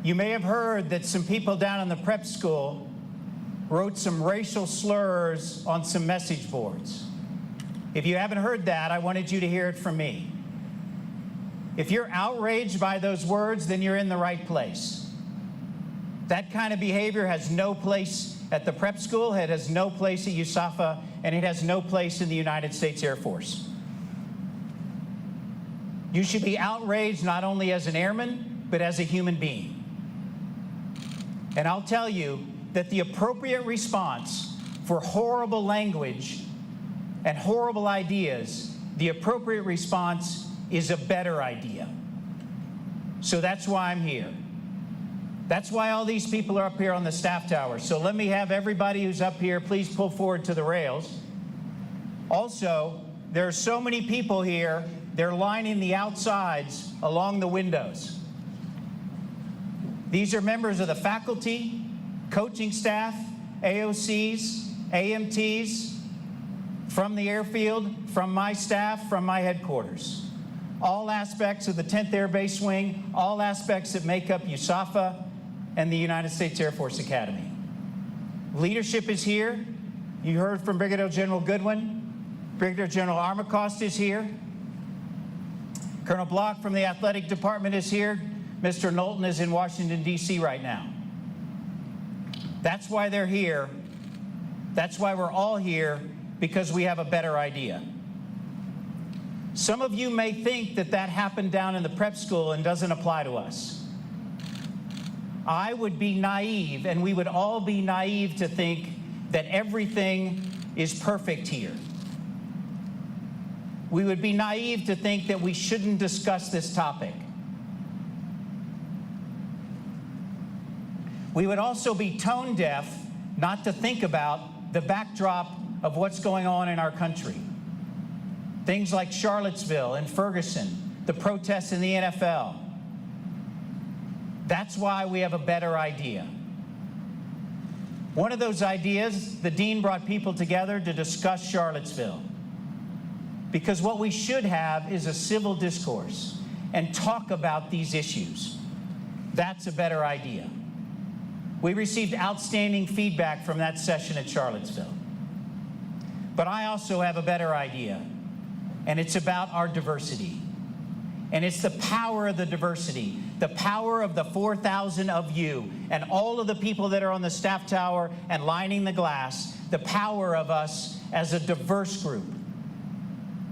You may have heard that some people down in the prep school wrote some racial slurs on some message boards. If you haven't heard that, I wanted you to hear it from me. If you're outraged by those words, then you're in the right place. That kind of behavior has no place at the prep school, it has no place at USAFA, and it has no place in the United States Air Force. You should be outraged not only as an airman, but as a human being. And I'll tell you that the appropriate response for horrible language and horrible ideas, the appropriate response is a better idea. So that's why I'm here. That's why all these people are up here on the staff tower. So let me have everybody who's up here, please pull forward to the rails. Also, there are so many people here, they're lining the outsides along the windows. These are members of the faculty, coaching staff, AOCs, AMTs, from the airfield, from my staff, from my headquarters. All aspects of the 10th Air Base Wing, all aspects that make up USAFA and the United States Air Force Academy. Leadership is here. You heard from Brigadier General Goodwin. Brigadier General Armacost is here. Colonel Block from the athletic department is here. Mr. Knowlton is in Washington, D.C. right now. That's why they're here. That's why we're all here, because we have a better idea. Some of you may think that that happened down in the prep school and doesn't apply to us. I would be naive, and we would all be naive to think that everything is perfect here. We would be naive to think that we shouldn't discuss this topic. We would also be tone deaf not to think about the backdrop of what's going on in our country. Things like Charlottesville and Ferguson, the protests in the NFL. That's why we have a better idea. One of those ideas, the dean brought people together to discuss Charlottesville. Because what we should have is a civil discourse and talk about these issues. That's a better idea. We received outstanding feedback from that session at Charlottesville. But I also have a better idea, and it's about our diversity. And it's the power of the diversity, the power of the 4,000 of you and all of the people that are on the staff tower and lining the glass, the power of us as a diverse group.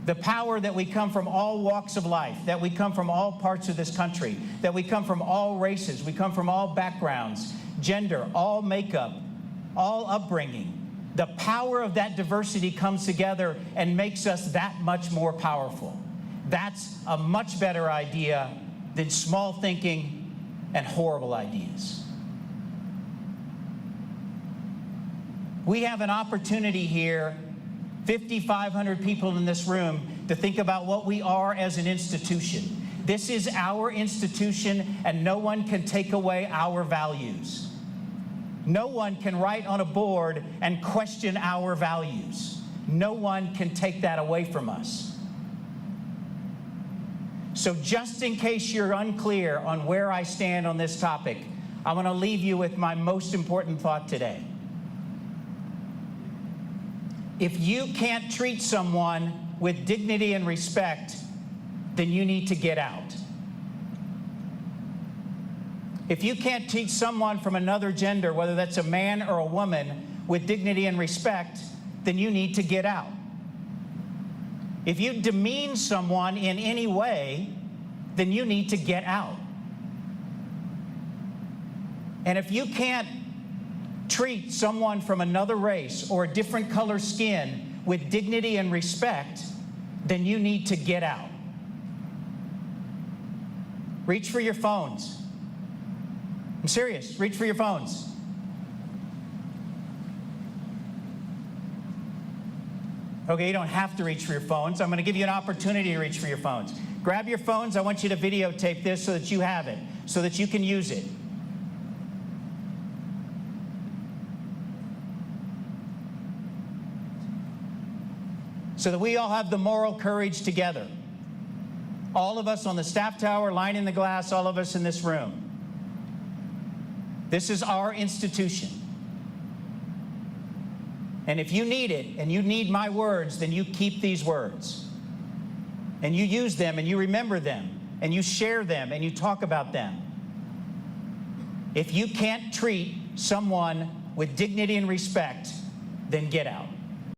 The power that we come from all walks of life, that we come from all parts of this country, that we come from all races, we come from all backgrounds, gender, all makeup, all upbringing. The power of that diversity comes together and makes us that much more powerful. That's a much better idea than small thinking and horrible ideas. We have an opportunity here, 5,500 people in this room, to think about what we are as an institution. This is our institution, and no one can take away our values. No one can write on a board and question our values. No one can take that away from us. So just in case you're unclear on where I stand on this topic, I'm going to leave you with my most important thought today. If you can't treat someone with dignity and respect, then you need to get out. If you can't teach someone from another gender, whether that's a man or a woman, with dignity and respect, then you need to get out. If you demean someone in any way, then you need to get out. And if you can't treat someone from another race or a different color skin with dignity and respect, then you need to get out. Reach for your phones. I'm serious. Reach for your phones. Okay, you don't have to reach for your phones. I'm going to give you an opportunity to reach for your phones. Grab your phones. I want you to videotape this so that you have it, so that you can use it. So that we all have the moral courage together. All of us on the staff tower, lining the glass, all of us in this room. This is our institution. And if you need it, and you need my words, then you keep these words. And you use them, and you remember them, and you share them, and you talk about them. If you can't treat someone with dignity and respect, then get out.